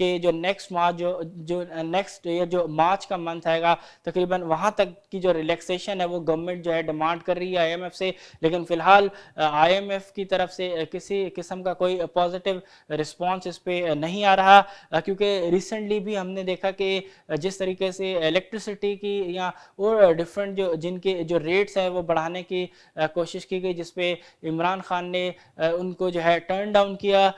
کہ جو نیکسٹ مارچ جو نیکسٹ ایئر جو مارچ کا منتھ آئے گا تقریباً وہاں تک کی جو ریلیکسیشن ہے وہ گورنمنٹ جو ہے ڈیمانڈ کر رہی ہے آئی ایم ایف سے، لیکن فی الحال آئی ایم ایف کی طرف سے کسی قسم کا کوئی پازیٹیو رسپانس اس پہ نہیں آ رہا، کیونکہ ریسنٹلی بھی ہم نے دیکھا کہ جس طریقے سے الیکٹریسٹی کی یا اور ڈفرینٹ جن کے جو ریٹس ہیں وہ بڑھانے کی کوشش کی گئی، جس پہ عمران خان نے ان کو جو ہے ٹرن ڈاؤن کیا،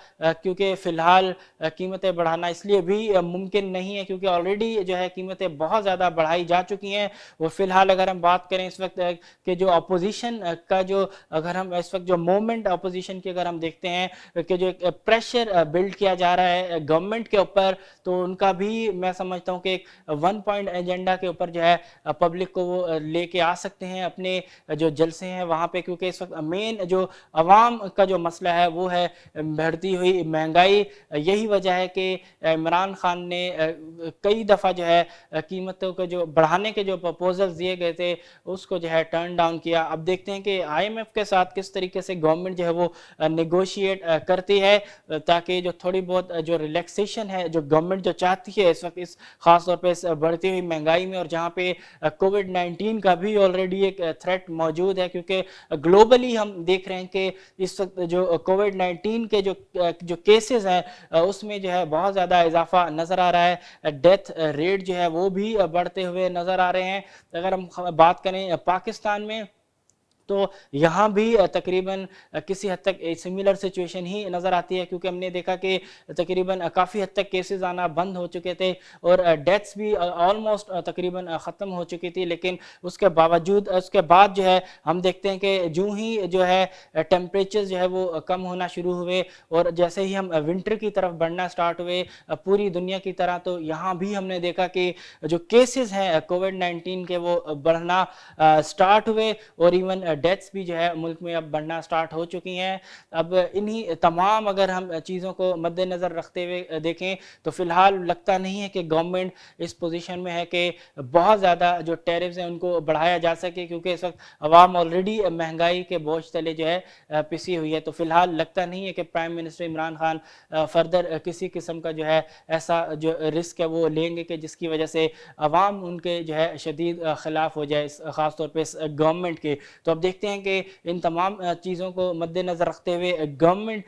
کیونکہ فی الحال قیمتیں بڑھانا اس لیے بھی ممکن نہیں ہے کیونکہ آلریڈی جو ہے قیمتیں بہت زیادہ بڑھائی جا چکی ہیں۔ اور فی الحال اگر ہم بات کریں اس وقت کہ جو اپوزیشن کا جو اگر ہم اس وقت جو موومنٹ اپوزیشن کی اگر ہم دیکھتے ہیں کہ جو ایک پریشر بلڈ کیا جا رہا ہے گورنمنٹ کے اوپر، تو ان کا بھی میں سمجھتا ہوں کہ ایک ون پوائنٹ ایجنڈا کے اوپر جو ہے پبلک کو وہ لے کے آ سکتے ہیں اپنے جو جلسے ہیں وہاں پہ، کیونکہ اس وقت مین جو عوام کا جو مسئلہ ہے وہ ہے بڑھتی ہوئی مہنگائی۔ یہی وجہ ہے کہ عمران خان نے کئی دفعہ جو ہے قیمتوں کو جو بڑھانے کے جو پرپوزلز دیے گئے تھے اس کو جو ہے ٹرن ڈاؤن کیا۔ اب دیکھتے ہیں کہ آئی ایم ایف کے ساتھ کس طریقے سے گورنمنٹ جو ہے وہ نیگوشیٹ کرتی ہے تاکہ جو تھوڑی بہت جو ریلیکسیشن ہے جو گورنمنٹ جو چاہتی ہے اس وقت اس خاص طور پہ اس بڑھتی ہوئی مہنگائی میں، اور جہاں پہ کووڈ 19 کا بھی آلریڈی ایک تھریٹ موجود ہے، کیونکہ گلوبلی ہم دیکھ رہے ہیں کہ اس وقت جو کووڈ 19 کے جو کیسز ہیں اس میں جو ہے بہت زیادہ اضافہ نظر آ رہا ہے، ڈیتھ ریٹ جو ہے وہ بھی بڑھتے ہوئے نظر آ رہے ہیں۔ اگر ہم بات کریں پاکستان میں تو یہاں بھی تقریباً کسی حد تک سملر سچویشن ہی نظر آتی ہے، کیونکہ ہم نے دیکھا کہ تقریباً کافی حد تک کیسز آنا بند ہو چکے تھے اور ڈیتھس بھی آلموسٹ تقریباً ختم ہو چکی تھی، لیکن اس کے باوجود اس کے بعد جو ہے ہم دیکھتے ہیں کہ جو ہی جو ہے ٹیمپریچر جو ہے وہ کم ہونا شروع ہوئے اور جیسے ہی ہم ونٹر کی طرف بڑھنا سٹارٹ ہوئے پوری دنیا کی طرح، تو یہاں بھی ہم نے دیکھا کہ جو کیسز ہیں کووڈ 19 کے وہ بڑھنا سٹارٹ ہوئے اور ایون ڈیتھس بھی جو ہے ملک میں اب بڑھنا سٹارٹ ہو چکی ہیں۔ اب انہی تمام اگر ہم چیزوں کو مد نظر رکھتے ہوئے دیکھیں تو فی الحال لگتا نہیں ہے کہ گورنمنٹ اس پوزیشن میں ہے کہ بہت زیادہ جو ٹیرفز ہیں ان کو بڑھایا جا سکے، کیونکہ اس وقت عوام آلریڈی مہنگائی کے بوجھ تلے جو ہے پسی ہوئی ہے۔ تو فی الحال لگتا نہیں ہے کہ prime minister Imran Khan further کسی قسم کا جو ہے ایسا جو رسک ہے وہ لیں گے کہ جس کی وجہ سے عوام ان کے جو ہے شدید خلاف ہو جائے، خاص طور پہ اس گورنمنٹ کے۔ تو اب دیکھتے ہیں کہ ان تمام چیزوں کو مد نظر رکھتے ہوئے گورنمنٹ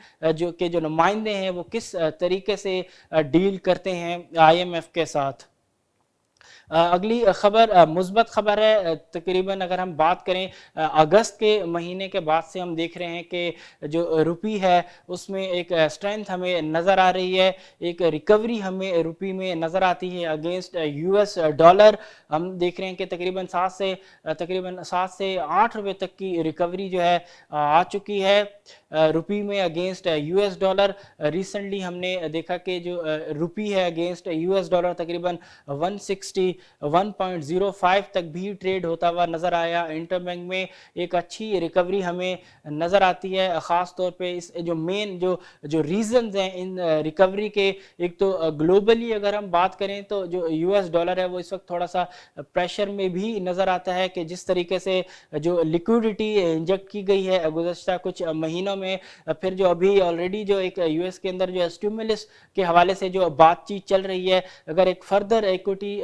جو نمائندے ہیں وہ کس طریقے سے ڈیل کرتے ہیں آئی ایم ایف کے ساتھ۔ اگلی خبر مثبت خبر ہے، تقریباً اگر ہم بات کریں اگست کے مہینے کے بعد سے ہم دیکھ رہے ہیں کہ جو روپی ہے اس میں ایک اسٹرینتھ ہمیں نظر آ رہی ہے، ایک ریکوری ہمیں روپی میں نظر آتی ہے اگینسٹ یو ایس ڈالر۔ ہم دیکھ رہے ہیں کہ تقریباً 7 سے 8 روپے تک کی ریکوری جو ہے آ چکی ہے روپی میں against U S dollar. Recently ہم نے دیکھا کہ جو روپی ہے اگینسٹ یو ایس ڈالر تقریباً 161.05 تک بھی ٹریڈ ہوتا ہوا نظر آیا۔ انٹر بینک میں ایک اچھی ریکوری ہمیں نظر آتی ہے، خاص طور پہ اس جو مین جو ریزنز ہیں ان ریکوری کے، ایک تو گلوبلی اگر ہم بات کریں تو جو یو ایس ڈالر ہے وہ اس وقت تھوڑا سا پریشر میں بھی نظر آتا ہے کہ جس طریقے سے جو لیکوڈیٹی انجیکٹ کی گئی ہے گزشتہ کچھ مہینوں میں، پھر جو ابھی آلریڈی جو ایک یو ایس کے اندر جو اسٹیمولس کے حوالے سے جو بات چیت چل رہی ہے، اگر ایک فردر ایکوٹی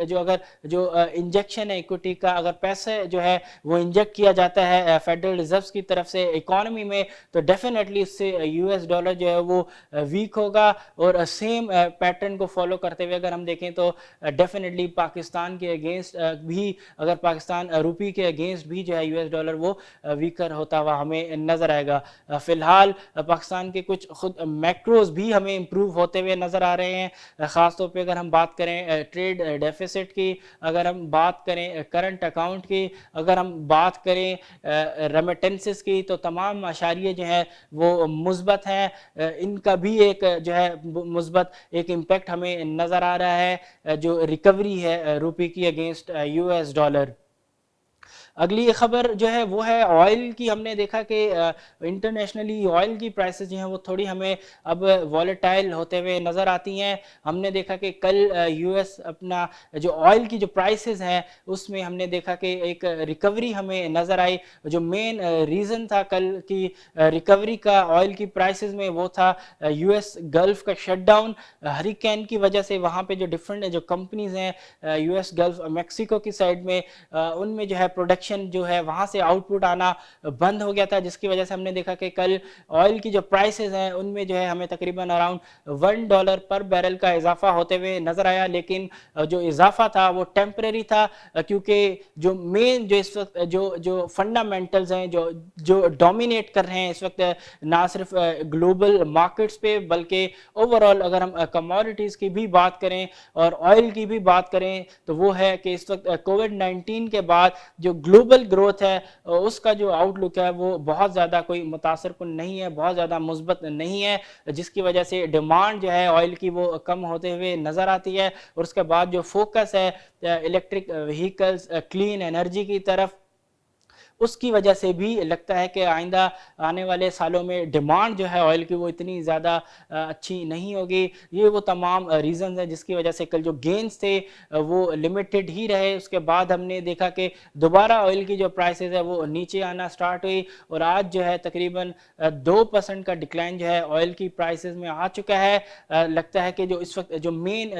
جو انجیکشن ہے ایکوٹی کا، اگر پیسے جو ہے وہ انجیکٹ کیا جاتا ہے فیڈرل ریزروز کی طرف سے اکانومی میں، تو ڈیفینیٹلی اس سے یو ایس ڈالر جو ہے وہ ویک ہوگا۔ اور سیم پیٹرن کو فالو کرتے ہوئے اگر ہم دیکھیں تو ڈیفینیٹلی پاکستان کے اگینسٹ بھی، اگر پاکستان روپی کے اگینسٹ بھی جو ہے یو ایس ڈالر وہ ویکر ہوتا ہوا ہمیں نظر آئے گا۔ فی الحال پاکستان کے کچھ خود میکروز بھی ہمیں امپروو ہوتے ہوئے نظر آ رہے ہیں، خاص طور پہ اگر ہم بات کریں ٹریڈ ڈیفیسٹ کی، اگر ہم بات کریں کرنٹ اکاؤنٹ کی، اگر ہم بات کریں ریمیٹنسز کی، تو تمام اشاریے جو ہیں وہ مثبت ہیں۔ ان کا بھی ایک جو ہے مثبت ایک امپیکٹ ہمیں نظر آ رہا ہے جو ریکوری ہے روپی کی اگینسٹ یو ایس ڈالر۔ اگلی خبر جو ہے وہ ہے آئل کی. ہم نے دیکھا کہ انٹرنیشنلی آئل کی پرائسز جو ہیں وہ تھوڑی ہمیں اب والیٹائل ہوتے ہوئے نظر آتی ہیں. ہم نے دیکھا کہ کل یو ایس اپنا جو آئل کی جو پرائسز ہیں اس میں ہم نے دیکھا کہ ایک ریکوری ہمیں نظر آئی. جو مین ریزن تھا کل کی ریکوری کا آئل کی پرائسز میں وہ تھا یو ایس گلف کا شٹ ڈاؤن. ہریکین کی وجہ سے وہاں پہ جو ڈفرنٹ جو کمپنیز ہیں یو ایس گلف میکسیکو کی سائڈ میں ان میں جو ہے پروڈکشن جو ہے وہاں سے آؤٹ پٹ آنا بند ہو گیا تھا, جس کی وجہ سے ہم نے دیکھا کہ کل آئل کی جو پرائسز ہیں ان میں جو ہے ہمیں تقریباً اراؤنڈ $1 پر بیرل کا اضافہ ہوتے ہوئے نظر آیا. لیکن جو اضافہ تھا وہ ٹیمپریری تھا, کیونکہ جو مین جو اس وقت جو فنڈامنٹلز ہیں جو ڈومینیٹ کر رہے ہیں اس وقت نہ صرف گلوبل مارکیٹس پہ بلکہ اوور آل اگر ہم کموڈیٹیز کی بھی بات کریں اور آئل کی بھی بات کریں تو وہ ہے کہ اس وقت کووڈ-19 کے بعد جو گلوبل گروتھ ہے اس کا جو آؤٹ لک ہے وہ بہت زیادہ کوئی متاثر کن نہیں ہے, بہت زیادہ مثبت نہیں ہے, جس کی وجہ سے ڈیمانڈ جو ہے آئل کی وہ کم ہوتے ہوئے نظر آتی ہے. اور اس کے بعد جو فوکس ہے الیکٹرک وہیکلز, کلین انرجی کی طرف, اس کی وجہ سے بھی لگتا ہے کہ آئندہ آنے والے سالوں میں ڈیمانڈ جو ہے آئل کی وہ اتنی زیادہ اچھی نہیں ہوگی. یہ وہ تمام ریزنز ہیں جس کی وجہ سے کل جو گینز تھے وہ لمیٹڈ ہی رہے. اس کے بعد ہم نے دیکھا کہ دوبارہ آئل کی جو پرائسز ہے وہ نیچے آنا سٹارٹ ہوئی اور آج جو ہے تقریباً 2% کا ڈکلائن جو ہے آئل کی پرائسز میں آ چکا ہے. لگتا ہے کہ جو اس وقت جو مین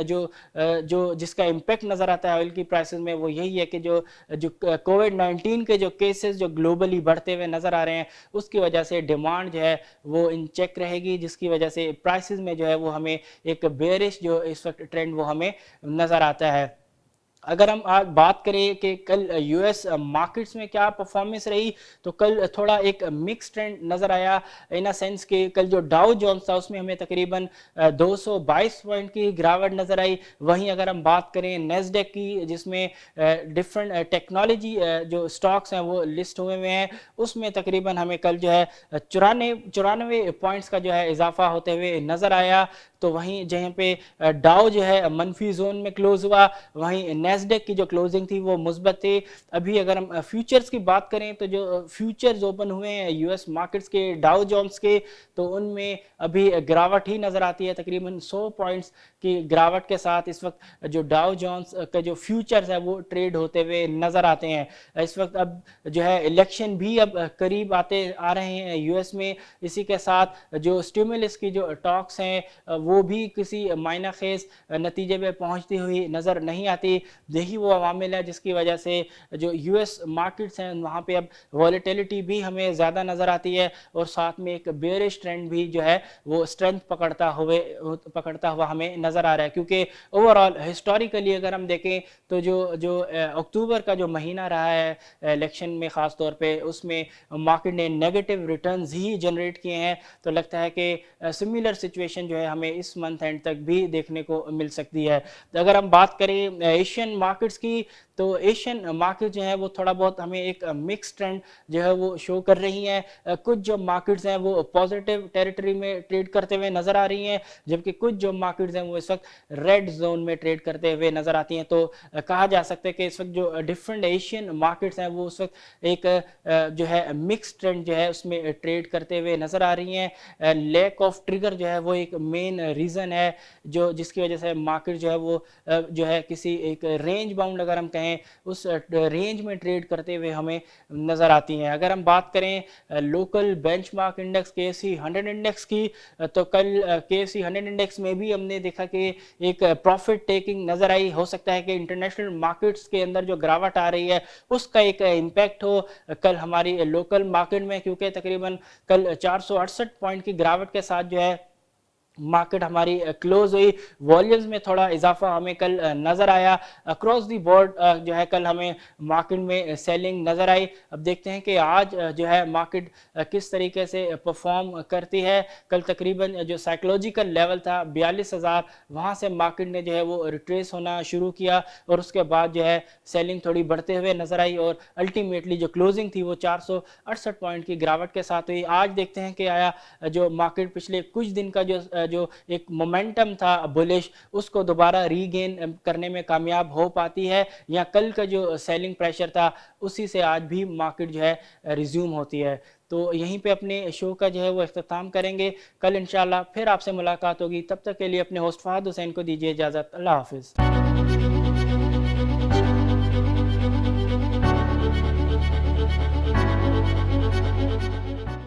جس کا امپیکٹ نظر آتا ہے آئل کی پرائسز میں وہ یہی ہے کہ جو کووڈ-19 کے جو کیسز جو گلوبلی بڑھتے ہوئے نظر آ رہے ہیں اس کی وجہ سے ڈیمانڈ جو ہے وہ ان چیک رہے گی, جس کی وجہ سے پرائسز میں جو ہے وہ ہمیں ایک بیئرش جو اس وقت ٹرینڈ وہ ہمیں نظر آتا ہے. اگر ہم آج بات کریں کہ کل یو ایس مارکیٹس میں کیا پرفارمنس رہی تو کل تھوڑا ایک مکس ٹرینڈ نظر آیا ان اے سینس کہ کل جو ڈاؤ جونز تھا اس میں ہمیں تقریباً 222 پوائنٹ کی گراوٹ نظر آئی. وہیں اگر ہم بات کریں نیسڈیک کی جس میں ڈفرنٹ ٹیکنالوجی جو سٹاکس ہیں وہ لسٹ ہوئے ہیں, اس میں تقریباً ہمیں کل جو ہے 94 پوائنٹس کا جو ہے اضافہ ہوتے ہوئے نظر آیا. تو وہیں جہاں پہ ڈاؤ جو ہے منفی زون میں کلوز ہوا وہیں نیسڈیک کی جو کلوزنگ تھی وہ مثبت تھی. ابھی اگر ہم فیوچرز کی بات کریں تو جو فیوچرز اوپن ہوئے ہیں یو ایس مارکیٹس کے ڈاؤ جونز کے تو ان میں ابھی گراوٹ ہی نظر آتی ہے. تقریباً 100 پوائنٹس کی گراوٹ کے ساتھ اس وقت جو ڈاؤ جونز کا جو فیوچرز ہے وہ ٹریڈ ہوتے ہوئے نظر آتے ہیں. اس وقت اب جو ہے الیکشن بھی اب قریب آ رہے ہیں یو ایس میں, اسی کے ساتھ جو سٹیمولس کی جو ٹاکس ہیں وہ بھی کسی معنی خیز نتیجے پہ پہنچتی ہوئی نظر نہیں آتی. یہی وہ عوامل ہے جس کی وجہ سے جو یو ایس مارکیٹس ہیں وہاں پہ اب والیٹیلٹی بھی ہمیں زیادہ نظر آتی ہے اور ساتھ میں ایک بیئرش ٹرینڈ بھی جو ہے وہ اسٹرینتھ پکڑتا ہوا ہمیں نظر آ رہا ہے. کیونکہ اوور آل ہسٹوریکلی اگر ہم دیکھیں تو جو اکتوبر کا جو مہینہ رہا ہے الیکشن میں خاص طور پہ اس میں مارکیٹ نے نیگیٹو ریٹرنز ہی جنریٹ کیے ہیں. تو لگتا ہے کہ سملر سچویشن جو ہے ہمیں اس منتھ اینڈ تک بھی دیکھنے کو مل سکتی ہے. اگر ہم بات کریں ایشین مارکیٹس کی تو ایشین مارکیٹ جو ہے وہ تھوڑا بہت ہمیں ایک مکس ٹرینڈ جو ہے وہ شو کر رہی ہیں. کچھ جو مارکیٹس ہیں وہ پازیٹیو ٹیریٹری میں ٹریڈ کرتے ہوئے نظر آ رہی ہیں جبکہ کچھ جو مارکیٹس ہیں وہ اس وقت ریڈ زون میں ٹریڈ کرتے ہوئے نظر آتی ہیں. تو کہا جا سکتا ہے کہ اس وقت جو ڈفرنٹ ایشین مارکیٹس ہیں وہ اس وقت ایک جو ہے مکس ٹرینڈ جو ہے اس میں ٹریڈ کرتے ہوئے نظر آ رہی ہیں. لیک آف ٹریگر جو ہے وہ ایک مین ریزن ہے جس کی وجہ سے مارکیٹ جو ہے وہ جو ہے کسی ایک رینج باؤنڈ اگر ہم کہیں اس رینج میں ٹریڈ کرتے ہوئے ہمیں نظر آتی ہیں. اگر ہم بات کریں local bench mark index KSE 100 index کی تو کل KSE 100 انڈیکس میں بھی ہم نے دیکھا کہ ایک پروفٹ ٹیکنگ نظر آئی. ہو سکتا ہے کہ انٹرنیشنل مارکیٹس کے اندر جو گراوٹ آ رہی ہے اس کا ایک امپیکٹ ہو کل ہماری لوکل مارکیٹ میں, کیونکہ تقریباً کل 468 پوائنٹ کی گراوٹ کے ساتھ جو ہے مارکیٹ ہماری کلوز ہوئی. والیومز میں تھوڑا اضافہ ہمیں کل نظر آیا. اکراس دی بورڈ جو ہے کل ہمیں مارکیٹ میں سیلنگ نظر آئی. اب دیکھتے ہیں کہ آج جو ہے مارکیٹ کس طریقے سے پرفارم کرتی ہے. کل تقریباً جو سائیکلوجیکل لیول تھا 42,000 وہاں سے مارکیٹ نے جو ہے وہ ریٹریس ہونا شروع کیا اور اس کے بعد جو ہے سیلنگ تھوڑی بڑھتے ہوئے نظر آئی اور الٹیمیٹلی جو کلوزنگ تھی وہ 468 پوائنٹ کی گراوٹ کے ساتھ ہوئی. آج دیکھتے ہیں کہ آیا جو مارکیٹ پچھلے کچھ دن کا جو جو ایک مومنٹم تھا بلش اس کو دوبارہ ری گین کرنے میں کامیاب ہو پاتی ہے، یا کل کا جو سیلنگ پریشر تھا اسی سے آج بھی مارکیٹ جو ہے ریزیوم ہوتی ہے. تو یہیں پہ اپنے شو کا جو ہے وہ اختتام کریں گے. کل انشاءاللہ پھر آپ سے ملاقات ہوگی. تب تک کے لیے اپنے ہوسٹ فہد حسین کو دیجیے اجازت. اللہ حافظ.